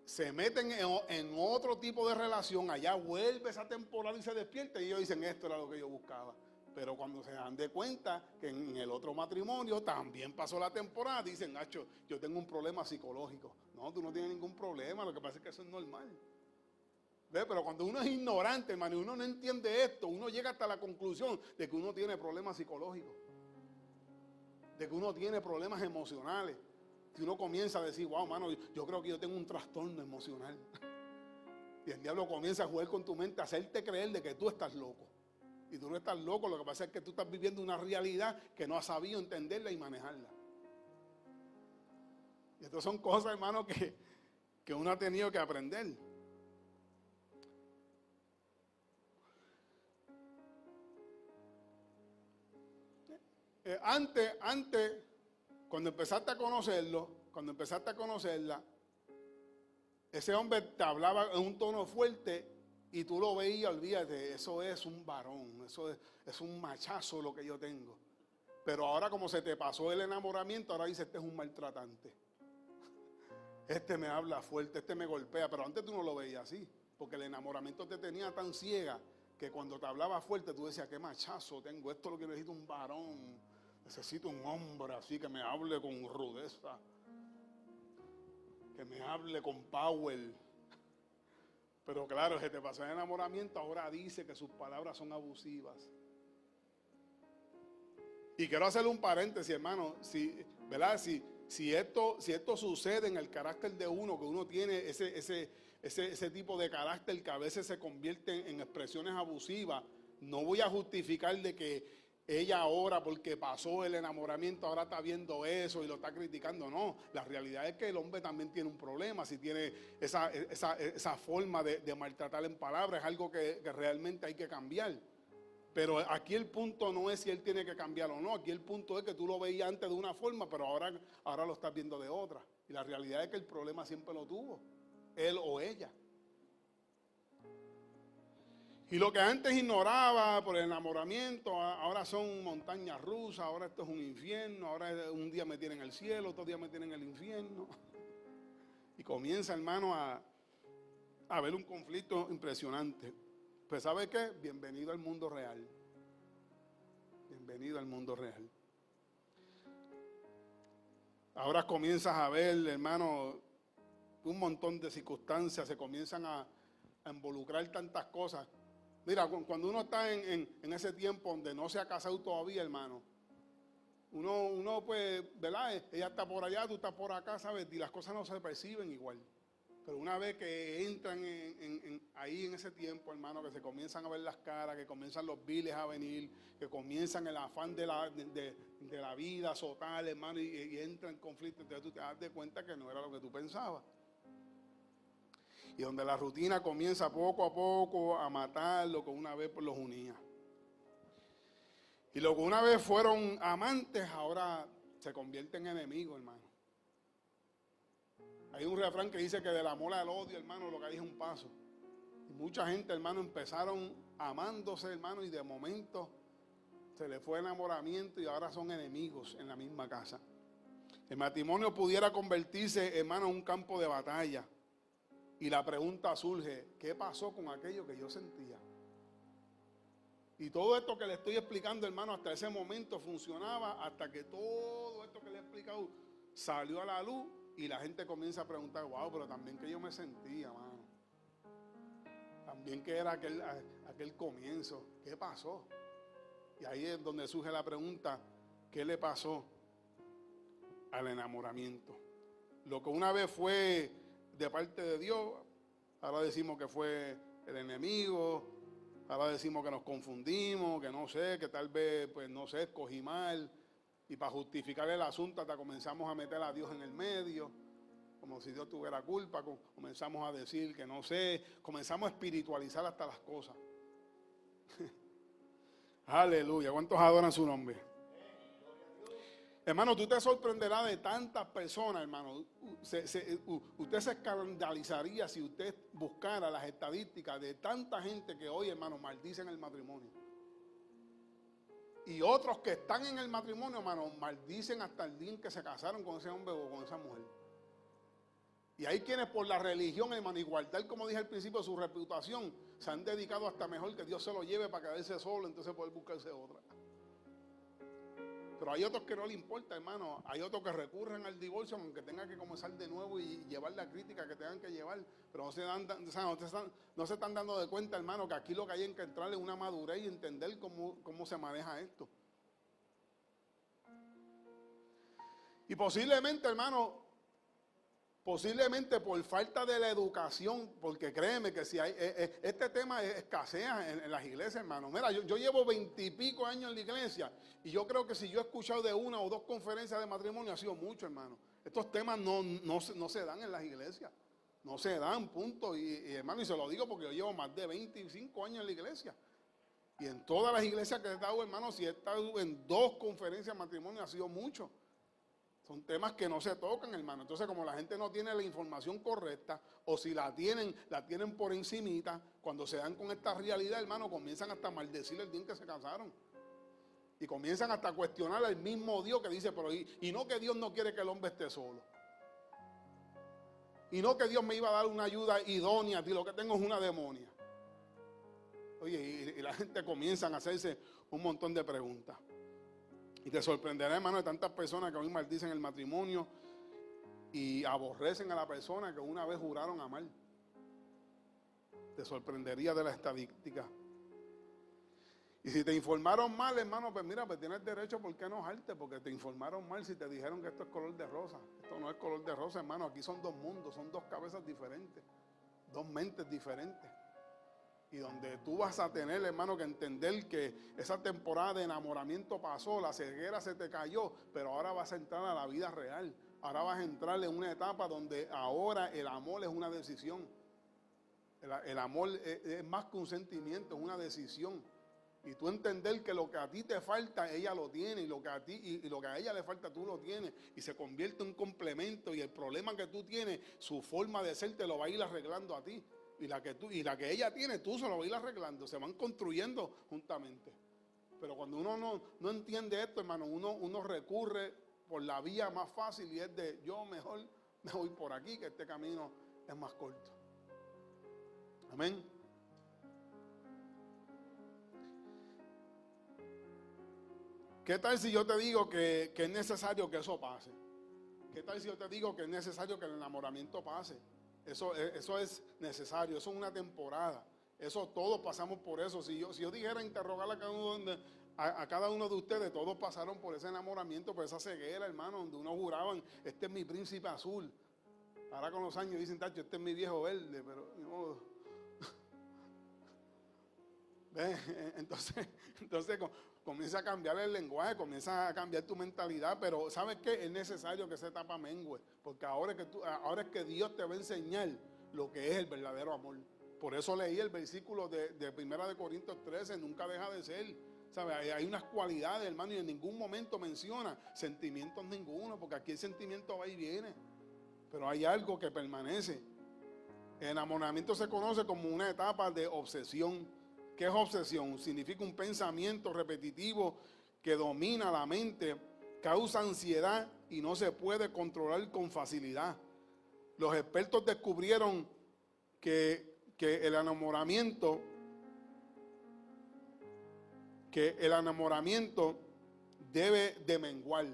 se meten en otro tipo de relación, allá vuelve esa temporada y se despierta y ellos dicen, esto era lo que yo buscaba. Pero cuando se dan de cuenta que en el otro matrimonio también pasó la temporada, dicen, Nacho, yo tengo un problema psicológico. No, tú no tienes ningún problema, lo que pasa es que eso es normal. ¿Ve? Pero cuando uno es ignorante, hermano, y uno no entiende esto, uno llega hasta la conclusión de que uno tiene problemas psicológicos, de que uno tiene problemas emocionales. Si uno comienza a decir, wow, mano, yo creo que yo tengo un trastorno emocional. Y el diablo comienza a jugar con tu mente, a hacerte creer de que tú estás loco. Y tú no estás loco, lo que pasa es que tú estás viviendo una realidad que no has sabido entenderla y manejarla. Y estas son cosas, hermano, que uno ha tenido que aprender. Antes, cuando empezaste a conocerlo, cuando empezaste a conocerla, ese hombre te hablaba en un tono fuerte y tú lo veías, olvídate, eso es un varón, eso es un machazo lo que yo tengo. Pero ahora como se te pasó el enamoramiento, ahora dice, este es un maltratante. Este me habla fuerte, este me golpea, pero antes tú no lo veías así, porque el enamoramiento te tenía tan ciega que cuando te hablaba fuerte tú decías, qué machazo tengo, esto es lo que necesito un varón, necesito un hombre así que me hable con rudeza, que me hable con power. Pero claro, se te pasó el enamoramiento, ahora dice que sus palabras son abusivas. Y quiero hacerle un paréntesis, hermano, ¿verdad? Si esto sucede en el carácter de uno, que uno tiene ese tipo de carácter que a veces se convierte en expresiones abusivas, no voy a justificar de que ella ahora, porque pasó el enamoramiento, ahora está viendo eso y lo está criticando. No, la realidad es que el hombre también tiene un problema, si tiene esa forma de maltratar en palabras, es algo que realmente hay que cambiar. Pero aquí el punto no es si él tiene que cambiar o no, aquí el punto es que tú lo veías antes de una forma, pero ahora lo estás viendo de otra. Y la realidad es que el problema siempre lo tuvo, él o ella. Y lo que antes ignoraba por el enamoramiento, ahora son montañas rusas, ahora esto es un infierno, ahora un día me tienen en el cielo, otro día me tienen en el infierno. Y comienza, hermano, a haber un conflicto impresionante. Pues ¿sabe qué? Bienvenido al mundo real. Bienvenido al mundo real. Ahora comienzas a ver, hermano, un montón de circunstancias, se comienzan a involucrar tantas cosas. Mira, cuando uno está en ese tiempo donde no se ha casado todavía, hermano, Uno pues, ¿verdad? Ella está por allá, tú estás por acá, ¿sabes? Y las cosas no se perciben igual. Pero una vez que entran ahí en ese tiempo, hermano, que se comienzan a ver las caras, que comienzan los viles a venir, que comienzan el afán de la vida, azotar, hermano, y entra en conflicto, entonces tú te das de cuenta que no era lo que tú pensabas. Y donde la rutina comienza poco a poco a matar lo que una vez pues los unía. Y lo que una vez fueron amantes, ahora se convierten en enemigos, hermano. Hay un refrán que dice que del amor al odio, hermano, lo que hay es un paso. Y mucha gente, hermano, empezaron amándose, hermano, y de momento se les fue el enamoramiento y ahora son enemigos en la misma casa. El matrimonio pudiera convertirse, hermano, en un campo de batalla. Y la pregunta surge, ¿qué pasó con aquello que yo sentía? Y todo esto que le estoy explicando, hermano, hasta ese momento funcionaba, hasta que todo esto que le he explicado salió a la luz y la gente comienza a preguntar, wow, pero también que yo me sentía, mano. También que era aquel comienzo, ¿qué pasó? Y ahí es donde surge la pregunta, ¿qué le pasó al enamoramiento? Lo que una vez fue de parte de Dios, ahora decimos que fue el enemigo, ahora decimos que nos confundimos, que no sé, que tal vez, pues no sé, escogí mal. Y para justificar el asunto hasta comenzamos a meter a Dios en el medio, como si Dios tuviera culpa, comenzamos a decir que no sé, comenzamos a espiritualizar hasta las cosas. Aleluya, ¿cuántos adoran su nombre? Hermano, tú te sorprenderás de tantas personas, hermano. Usted se escandalizaría si usted buscara las estadísticas de tanta gente que hoy, hermano, maldicen el matrimonio. Y otros que están en el matrimonio, hermano, maldicen hasta el día en que se casaron con ese hombre o con esa mujer. Y hay quienes por la religión, hermano, igualdad, como dije al principio, su reputación, se han dedicado hasta mejor que Dios se lo lleve para quedarse solo, entonces poder buscarse otra. Pero hay otros que no le importa, hermano. Hay otros que recurren al divorcio, aunque tengan que comenzar de nuevo y llevar la crítica que tengan que llevar. Pero no se están dando de cuenta, hermano, que aquí lo que hay es que entrarle una madurez y entender cómo se maneja esto. Y posiblemente, hermano, por falta de la educación, porque créeme que si hay, este tema escasea en las iglesias, hermano. Mira, yo llevo 20 y pico años en la iglesia y yo creo que si yo he escuchado de una o dos conferencias de matrimonio ha sido mucho, hermano. Estos temas no se dan en las iglesias, no se dan, punto. Y hermano, y se lo digo porque yo llevo más de 25 años en la iglesia. Y en todas las iglesias que he estado, hermano, si he estado en 2 conferencias de matrimonio ha sido mucho. Son temas que no se tocan, hermano. Entonces, como la gente no tiene la información correcta, o si la tienen por encimita, cuando se dan con esta realidad, hermano, comienzan hasta a maldecir el día en que se casaron. Y comienzan hasta a cuestionar al mismo Dios que dice, pero y no que Dios no quiere que el hombre esté solo. Y no que Dios me iba a dar una ayuda idónea, y lo que tengo es una demonia. Oye, y la gente comienza a hacerse un montón de preguntas. Y te sorprenderá, hermano, de tantas personas que hoy maldicen el matrimonio y aborrecen a la persona que una vez juraron amar. Te sorprendería de la estadística. Y si te informaron mal, hermano, pues mira, pues tienes derecho por qué enojarte, porque te informaron mal si te dijeron que esto es color de rosa. Esto no es color de rosa, hermano, aquí son 2 mundos, son 2 cabezas diferentes, 2 mentes diferentes. Y donde tú vas a tener, hermano, que entender que esa temporada de enamoramiento pasó, la ceguera se te cayó, pero ahora vas a entrar a la vida real. Ahora vas a entrar en una etapa donde ahora el amor es una decisión. El amor es más que un sentimiento, es una decisión. Y tú entender que lo que a ti te falta, ella lo tiene, y lo que a ella le falta, tú lo tienes. Y se convierte en un complemento, y el problema que tú tienes, su forma de ser te lo va a ir arreglando a ti. Y la que ella tiene, tú se lo vas a ir arreglando. Se van construyendo juntamente. Pero cuando uno no entiende esto, hermano, uno recurre por la vía más fácil y es de yo mejor me voy por aquí, que este camino es más corto. Amén. ¿Qué tal si yo te digo que es necesario que eso pase? ¿Qué tal si yo te digo que es necesario que el enamoramiento pase? Eso es necesario, eso es una temporada. Eso todos pasamos por eso. Si yo dijera interrogar a a cada uno de ustedes, todos pasaron por ese enamoramiento, por esa ceguera, hermano, donde unos juraban, este es mi príncipe azul. Ahora con los años dicen, tacho, este es mi viejo verde, pero no. Entonces comienza a cambiar el lenguaje, comienza a cambiar tu mentalidad, pero ¿sabes qué? Es necesario que esa etapa mengue, porque ahora es que Dios te va a enseñar lo que es el verdadero amor. Por eso leí el versículo de 1 Corintios 13, nunca deja de ser. ¿Sabes? Hay unas cualidades, hermano, y en ningún momento menciona sentimientos ninguno, porque aquí el sentimiento va y viene, pero hay algo que permanece. El enamoramiento se conoce como una etapa de obsesión. ¿Qué es obsesión? Significa un pensamiento repetitivo que domina la mente, causa ansiedad y no se puede controlar con facilidad. Los expertos descubrieron que el enamoramiento debe de menguar.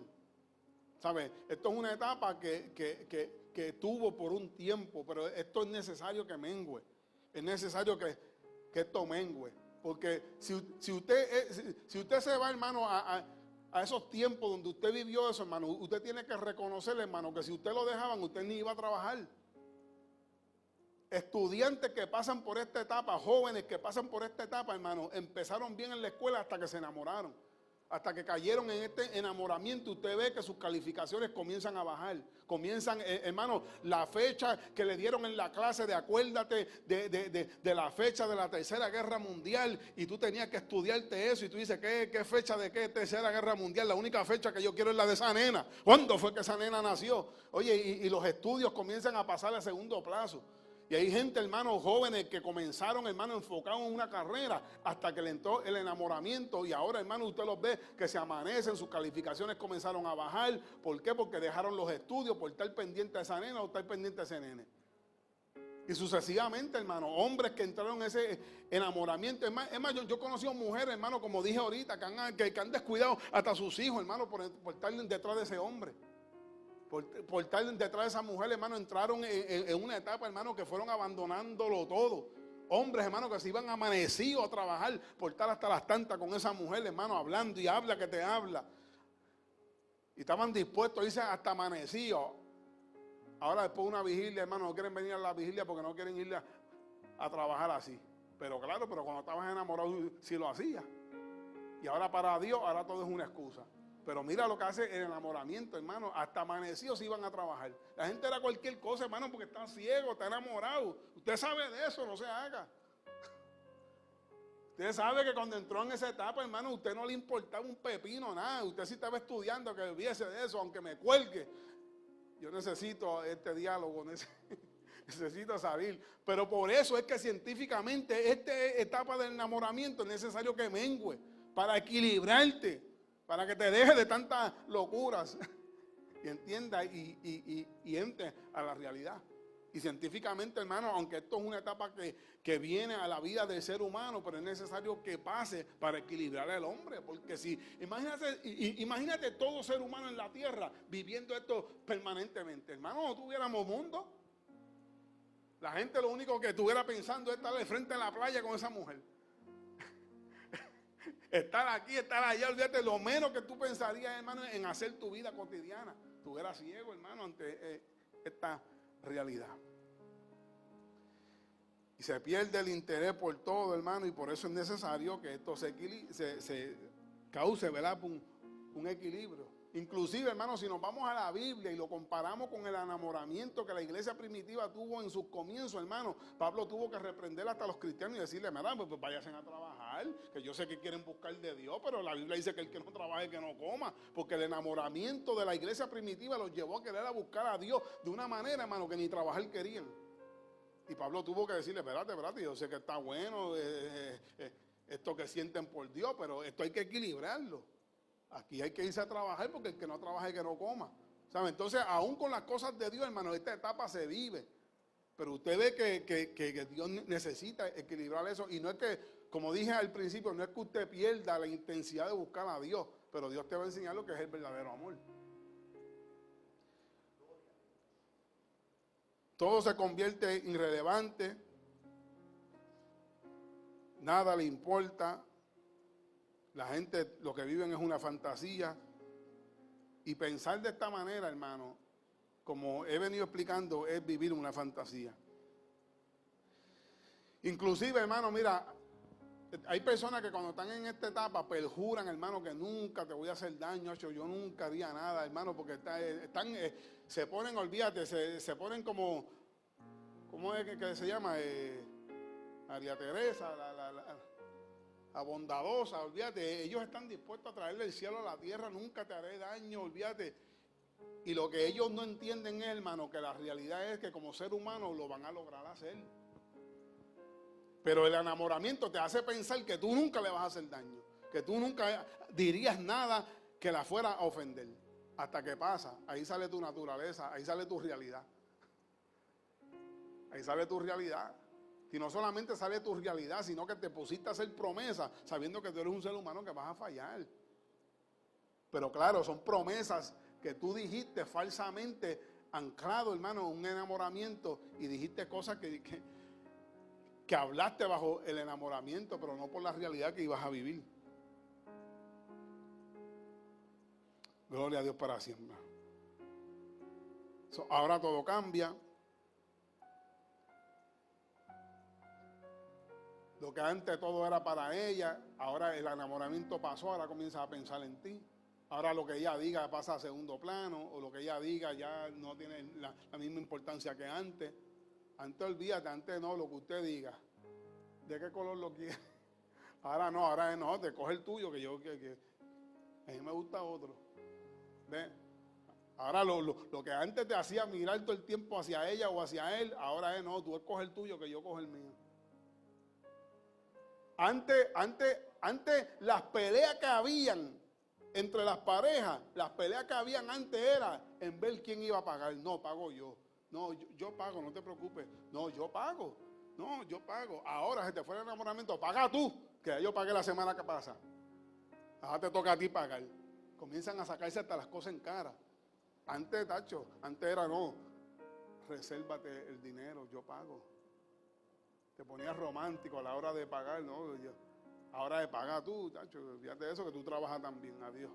¿Sabes? Esto es una etapa que tuvo por un tiempo, pero esto es necesario que mengue. Es necesario que esto mengue. Porque si usted se va, hermano, a esos tiempos donde usted vivió eso, hermano, usted tiene que reconocer, hermano, que si usted lo dejaban, usted ni iba a trabajar. Estudiantes que pasan por esta etapa, jóvenes que pasan por esta etapa, hermano, empezaron bien en la escuela hasta que se enamoraron. Hasta que cayeron en este enamoramiento, usted ve que sus calificaciones comienzan a bajar. Comienzan, hermano, la fecha que le dieron en la clase de acuérdate de la fecha de la Tercera Guerra Mundial, y tú tenías que estudiarte eso, y tú dices, ¿qué fecha de qué Tercera Guerra Mundial? La única fecha que yo quiero es la de esa nena. ¿Cuándo fue que esa nena nació? Oye, y los estudios comienzan a pasar a segundo plazo. Y hay gente, hermano, jóvenes que comenzaron, hermano, enfocados en una carrera hasta que le entró el enamoramiento, y ahora, hermano, usted los ve que se amanecen, sus calificaciones comenzaron a bajar. ¿Por qué? Porque dejaron los estudios por estar pendiente a esa nena o estar pendiente a ese nene. Y sucesivamente, hermano, hombres que entraron en ese enamoramiento. Es más, yo he conocido mujeres, hermano, como dije ahorita, que han descuidado hasta sus hijos, hermano, por estar detrás de ese hombre. Por estar detrás de esa mujer, hermano, entraron en una etapa, hermano, que fueron abandonándolo todo. Hombres, hermano, que se iban amanecidos a trabajar por estar hasta las tantas con esa mujer, hermano, hablando y habla que te habla. Y estaban dispuestos a irse hasta amanecidos. Ahora después de una vigilia, hermano, no quieren venir a la vigilia porque no quieren ir a trabajar así. Pero claro, pero cuando estabas enamorado sí lo hacías. Y ahora para Dios, ahora todo es una excusa. Pero mira lo que hace el enamoramiento, hermano. Hasta amanecidos iban a trabajar. La gente era cualquier cosa, hermano, porque está ciego, está enamorado. Usted sabe de eso, no se haga. Usted sabe que cuando entró en esa etapa, hermano, usted no le importaba un pepino, nada. Usted sí estaba estudiando, que viese de eso, aunque me cuelgue. Yo necesito este diálogo, necesito salir. Pero por eso es que científicamente esta etapa del enamoramiento es necesario que mengue para equilibrarte, para que te dejes de tantas locuras y entienda y entre a la realidad. Y científicamente, hermano, aunque esto es una etapa que viene a la vida del ser humano, pero es necesario que pase para equilibrar al hombre. Porque si, imagínate todo ser humano en la tierra viviendo esto permanentemente. Hermano, no tuviéramos mundo. La gente lo único que estuviera pensando es estar de frente a la playa con esa mujer. Estar aquí, estar allá, olvídate, lo menos que tú pensarías, hermano, en hacer tu vida cotidiana. Tú eras ciego, hermano, ante esta realidad. Y se pierde el interés por todo, hermano, y por eso es necesario que esto se cause, ¿verdad?, un equilibrio. Inclusive, hermano, si nos vamos a la Biblia y lo comparamos con el enamoramiento que la iglesia primitiva tuvo en sus comienzos, hermano, Pablo tuvo que reprender hasta los cristianos y decirle, mira, pues váyanse a trabajar, que yo sé que quieren buscar de Dios, pero la Biblia dice que el que no trabaje, que no coma, porque el enamoramiento de la iglesia primitiva los llevó a querer a buscar a Dios de una manera, hermano, que ni trabajar querían. Y Pablo tuvo que decirle, espérate, yo sé que está bueno esto que sienten por Dios, pero esto hay que equilibrarlo. Aquí hay que irse a trabajar porque el que no trabaje que no coma. ¿Sabe? Entonces, aún con las cosas de Dios, hermano, esta etapa se vive. Pero usted ve que Dios necesita equilibrar eso. Y no es que, como dije al principio, no es que usted pierda la intensidad de buscar a Dios, pero Dios te va a enseñar lo que es el verdadero amor. Todo se convierte irrelevante. Nada le importa. La gente lo que viven es una fantasía. Y pensar de esta manera, hermano, como he venido explicando, es vivir una fantasía. Inclusive, hermano, mira, hay personas que cuando están en esta etapa perjuran, hermano, que nunca te voy a hacer daño, yo nunca haría nada, hermano, porque se ponen, olvídate, se ponen como, ¿cómo es que se llama? María Teresa, la bondadosa, olvídate, ellos están dispuestos a traerle el cielo a la tierra, nunca te haré daño, olvídate. Y lo que ellos no entienden es, hermano, que la realidad es que como ser humano lo van a lograr hacer. Pero el enamoramiento te hace pensar que tú nunca le vas a hacer daño, que tú nunca dirías nada que la fuera a ofender. Hasta que pasa, ahí sale tu naturaleza, ahí sale tu realidad. Ahí sale tu realidad. Y no solamente sale tu realidad, sino que te pusiste a hacer promesas sabiendo que tú eres un ser humano que vas a fallar. Pero claro, son promesas que tú dijiste falsamente, anclado, hermano, en un enamoramiento, y dijiste cosas que hablaste bajo el enamoramiento, pero no por la realidad que ibas a vivir. Gloria a Dios para siempre. Ahora todo cambia. Lo que antes todo era para ella, ahora el enamoramiento pasó, ahora comienza a pensar en ti. Ahora lo que ella diga pasa a segundo plano, o lo que ella diga ya no tiene la misma importancia que antes. Antes olvídate, antes no, lo que usted diga. ¿De qué color lo quiere? Ahora no, te coge el tuyo, que a mí me gusta otro. ¿Ve? Ahora lo que antes te hacía mirar todo el tiempo hacia ella o hacia él, ahora es no, tú escoges el tuyo, que yo cojo el mío. Antes las peleas que habían entre las parejas, las peleas que habían antes era en ver quién iba a pagar. No, pago yo. No, yo pago, no te preocupes. No, yo pago. No, yo pago. Ahora se te fue el enamoramiento, paga tú, que yo pagué la semana que pasa. Ahora te toca a ti pagar. Comienzan a sacarse hasta las cosas en cara. Antes, tacho, antes era no, resérvate el dinero, yo pago. Te ponías romántico a la hora de pagar, ¿no? Ahora de pagar tú, tacho, fíjate de eso, que tú trabajas también, adiós.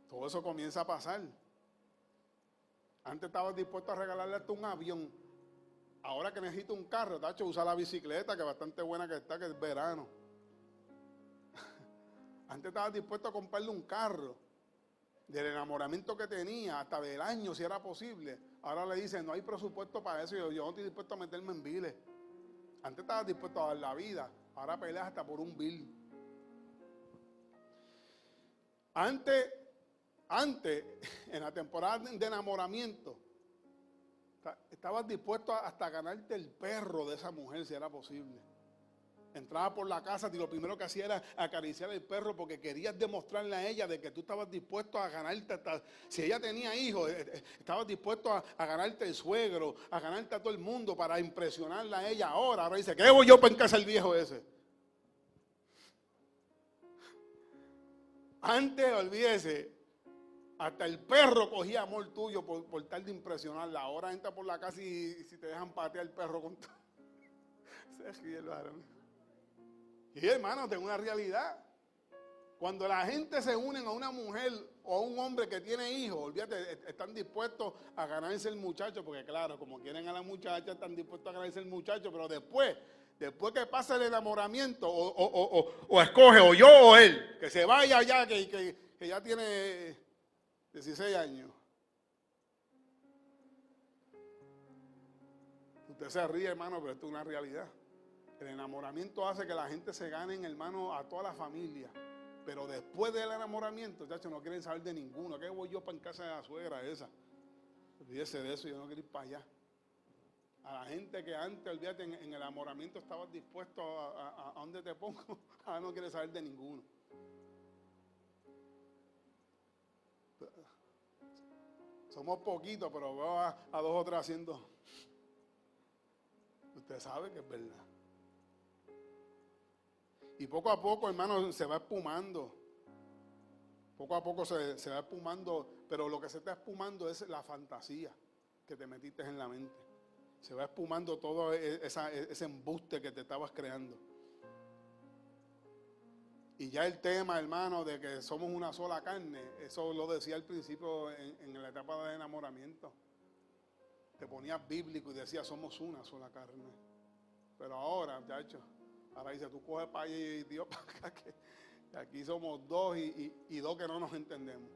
Todo eso comienza a pasar. Antes estabas dispuesto a regalarle hasta un avión. Ahora que necesito un carro, tacho, usa la bicicleta, que es bastante buena que está, que es verano. Antes estabas dispuesto a comprarle un carro. Del enamoramiento que tenía, hasta del año, si era posible. Ahora le dicen, no hay presupuesto para eso. Yo no estoy dispuesto a meterme en biles. Antes estabas dispuesto a dar la vida. Ahora peleas hasta por un bill. Antes, en la temporada de enamoramiento, estabas dispuesto hasta ganarte el perro de esa mujer, si era posible. Entraba por la casa y lo primero que hacía era acariciar el perro porque querías demostrarle a ella de que tú estabas dispuesto a ganarte hasta, si ella tenía hijos, estabas dispuesto a ganarte el suegro, a ganarte a todo el mundo para impresionarla a ella. Ahora dice, ¿qué voy yo para en casa el viejo ese? Antes, olvídese, hasta el perro cogía amor tuyo por tal de impresionarla. Ahora entra por la casa y si te dejan patear el perro con todo. Se ríe el varón. Y hermano, tengo una realidad. Cuando la gente se une a una mujer o a un hombre que tiene hijos, olvídate, están dispuestos a ganarse el muchacho, porque claro, como quieren a la muchacha, están dispuestos a ganarse el muchacho, pero después que pasa el enamoramiento, o escoge o yo o él, que se vaya ya, que ya tiene 16 años. Usted se ríe, hermano, pero esto es una realidad. El enamoramiento hace que la gente se gane, hermano, a toda la familia. Pero después del enamoramiento, chacho, no quieren saber de ninguno. ¿Qué voy yo para en casa de la suegra esa? Olvídese de eso, yo no quiero ir para allá. A la gente que antes, olvídate, en el enamoramiento estabas dispuesto a dónde te pongo, ahora no quiere saber de ninguno. Somos poquitos, pero veo a dos o tres haciendo. Usted sabe que es verdad. Y poco a poco, hermano, se va espumando. Poco a poco se va espumando, pero lo que se está espumando es la fantasía que te metiste en la mente. Se va espumando todo ese embuste que te estabas creando. Y ya el tema, hermano, de que somos una sola carne, eso lo decía al principio en la etapa de enamoramiento. Te ponías bíblico y decías, somos una sola carne. Pero ahora, muchachos, ahora dice, tú coges para allá y Dios para acá, que aquí somos dos y dos que no nos entendemos.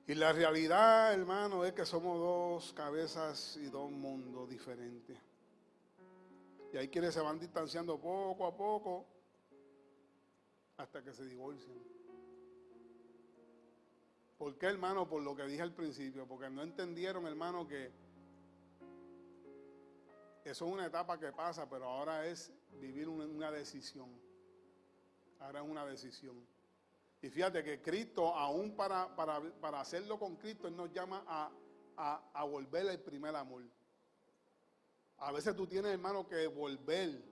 Y la realidad, hermano, es que somos dos cabezas y dos mundos diferentes. Y hay quienes se van distanciando poco a poco hasta que se divorcian. ¿Por qué, hermano? Por lo que dije al principio, porque no entendieron, hermano, que eso es una etapa que pasa, pero ahora es vivir una decisión. Ahora es una decisión. Y fíjate que Cristo, aún para hacerlo con Cristo, Él nos llama a volver al primer amor. A veces tú tienes, hermano, que volver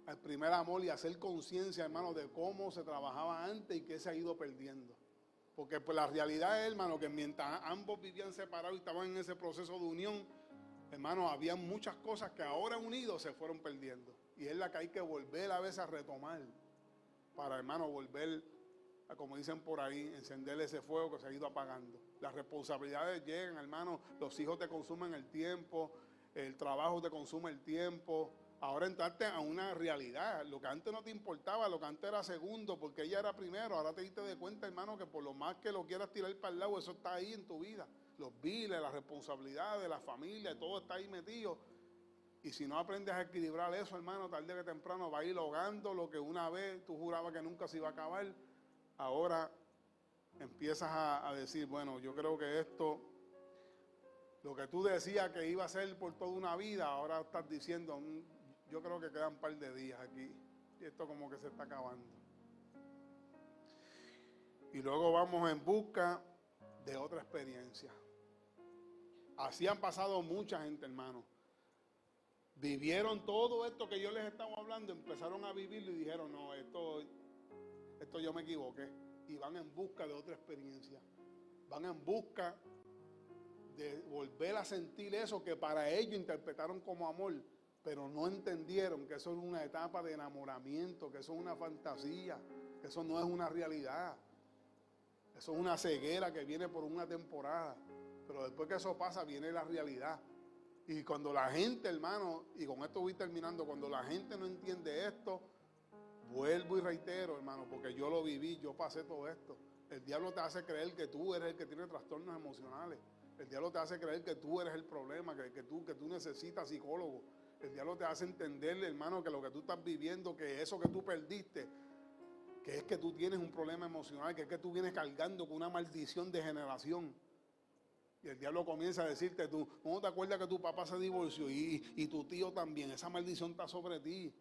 al primer amor y hacer conciencia, hermano, de cómo se trabajaba antes y qué se ha ido perdiendo. Porque pues, la realidad es, hermano, que mientras ambos vivían separados y estaban en ese proceso de unión, hermano, había muchas cosas que ahora unidos se fueron perdiendo. Y es la que hay que volver a veces a retomar. Para, hermano, volver a, como dicen por ahí, encender ese fuego que se ha ido apagando. Las responsabilidades llegan, hermano, los hijos te consumen el tiempo, el trabajo te consume el tiempo. Ahora entraste a una realidad. Lo que antes no te importaba, lo que antes era segundo, porque ella era primero. Ahora te diste de cuenta, hermano, que por lo más que lo quieras tirar para el lado, eso está ahí en tu vida. Los biles, las responsabilidades, la familia, todo está ahí metido. Y si no aprendes a equilibrar eso, hermano, tarde que temprano va a ir ahogando lo que una vez tú jurabas que nunca se iba a acabar. Ahora empiezas a decir, bueno, yo creo que esto, lo que tú decías que iba a ser por toda una vida, ahora estás diciendo, yo creo que quedan un par de días aquí. Y esto como que se está acabando. Y luego vamos en busca de otra experiencia. Así han pasado mucha gente, hermano. Vivieron todo esto que yo les estaba hablando, empezaron a vivirlo y dijeron, no, esto yo me equivoqué. Y van en busca de otra experiencia. Van en busca de volver a sentir eso que para ellos interpretaron como amor, pero no entendieron que eso es una etapa de enamoramiento, que eso es una fantasía, que eso no es una realidad. Eso es una ceguera que viene por una temporada. Pero después que eso pasa, viene la realidad. Y cuando la gente, hermano, y con esto voy terminando, cuando la gente no entiende esto, vuelvo y reitero, hermano, porque yo lo viví, yo pasé todo esto. El diablo te hace creer que tú eres el que tiene trastornos emocionales. El diablo te hace creer que tú eres el problema, que tú necesitas psicólogo. El diablo te hace entender, hermano, que lo que tú estás viviendo, que eso que tú perdiste, que es que tú tienes un problema emocional, que es que tú vienes cargando con una maldición de generación. Y el diablo comienza a decirte, tú no te acuerdas que tu papá se divorció y tu tío también, esa maldición está sobre ti.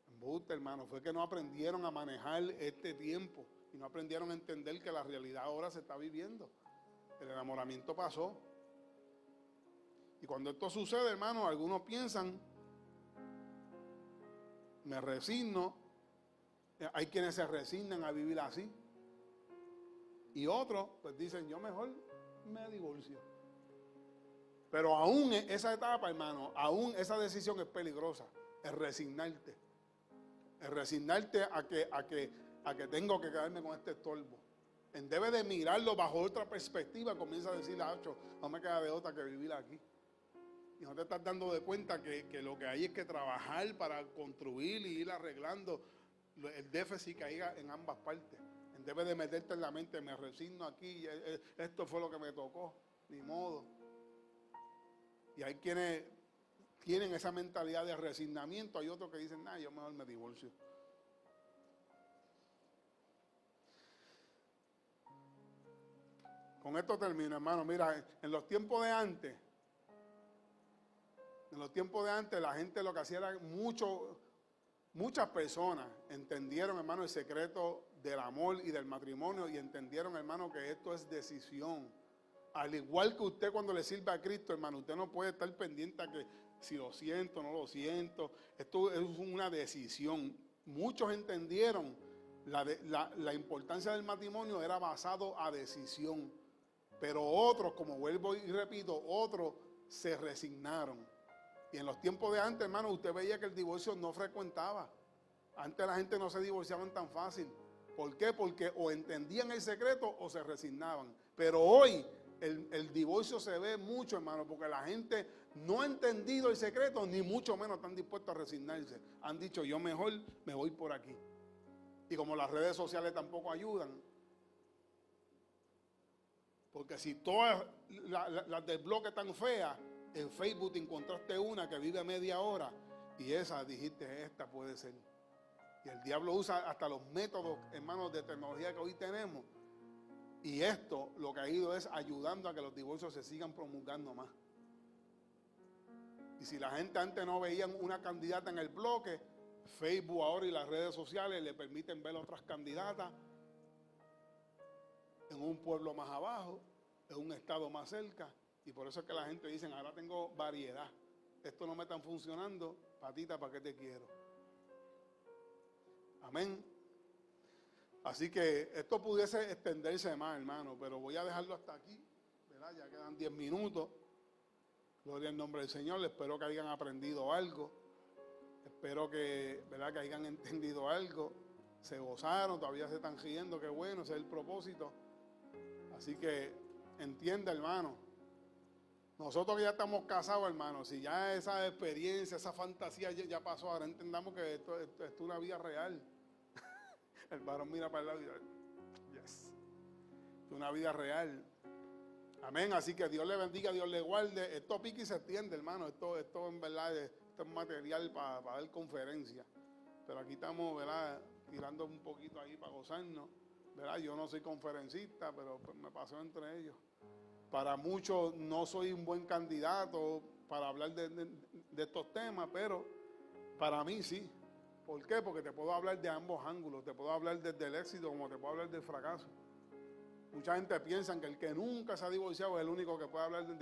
Embuste, hermano, fue que no aprendieron a manejar este tiempo y no aprendieron a entender que la realidad ahora se está viviendo. El enamoramiento pasó. Y cuando esto sucede, hermano, algunos piensan, me resigno. Hay quienes se resignan a vivir así. Y otros, pues dicen, yo mejor me divorcio. Pero aún esa etapa, hermano, aún esa decisión es peligrosa. El resignarte. El resignarte a que tengo que quedarme con este estorbo. En vez de mirarlo bajo otra perspectiva, comienza a decirle, Acho, no me queda de otra que vivir aquí. Y no te estás dando de cuenta que lo que hay es que trabajar para construir y ir arreglando el déficit que hay en ambas partes. En vez de meterte en la mente, me resigno aquí, esto fue lo que me tocó, ni modo. Y hay quienes tienen esa mentalidad de resignamiento, hay otros que dicen, yo mejor me divorcio. Con esto termino, hermano. Mira, en los tiempos de antes, la gente lo que hacía era muchas personas entendieron, hermano, el secreto del amor y del matrimonio y entendieron, hermano, que esto es decisión. Al igual que usted cuando le sirve a Cristo, hermano, usted no puede estar pendiente a que si lo siento, no lo siento. Esto es una decisión. Muchos entendieron la importancia del matrimonio era basado a decisión. Pero otros, como vuelvo y repito, otros se resignaron. Y en los tiempos de antes, hermano, usted veía que el divorcio no frecuentaba. Antes la gente no se divorciaban tan fácil. ¿Por qué? Porque o entendían el secreto o se resignaban. Pero hoy el divorcio se ve mucho, hermano, porque la gente no ha entendido el secreto, ni mucho menos están dispuestos a resignarse. Han dicho, yo mejor me voy por aquí. Y como las redes sociales tampoco ayudan, porque si todas las del bloque están feas, en Facebook te encontraste una que vive media hora y esa dijiste, esta puede ser. Y el diablo usa hasta los métodos, hermanos, de tecnología que hoy tenemos. Y esto lo que ha ido es ayudando a que los divorcios se sigan promulgando más. Y si la gente antes no veían una candidata en el bloque, Facebook ahora y las redes sociales le permiten ver otras candidatas en un pueblo más abajo, en un estado más cerca. Y por eso es que la gente dice, ahora tengo variedad. Esto no me está funcionando, patita, ¿para qué te quiero? Amén. Así que esto pudiese extenderse más, hermano, pero voy a dejarlo hasta aquí, ¿verdad? Ya quedan 10 minutos. Gloria al nombre del Señor. Espero que hayan aprendido algo. Espero que, ¿verdad?, que hayan entendido algo. Se gozaron, todavía se están riendo, qué bueno, ese es el propósito. Así que entienda, hermano. Nosotros que ya estamos casados, hermano, si ya esa experiencia, esa fantasía ya pasó, ahora entendamos que esto es una vida real. El varón mira para el lado y dice, yes, es una vida real. Amén, así que Dios le bendiga, Dios le guarde. Esto pica y se extiende, hermano. Esto en verdad, esto es material para dar conferencias. Pero aquí estamos, ¿verdad?, tirando un poquito ahí para gozarnos, ¿verdad? Yo no soy conferencista, pero pues me pasó entre ellos. Para muchos no soy un buen candidato para hablar de estos temas, pero para mí sí. ¿Por qué? Porque te puedo hablar de ambos ángulos. Te puedo hablar desde el éxito como te puedo hablar del fracaso. Mucha gente piensa que el que nunca se ha divorciado es el único que puede hablar de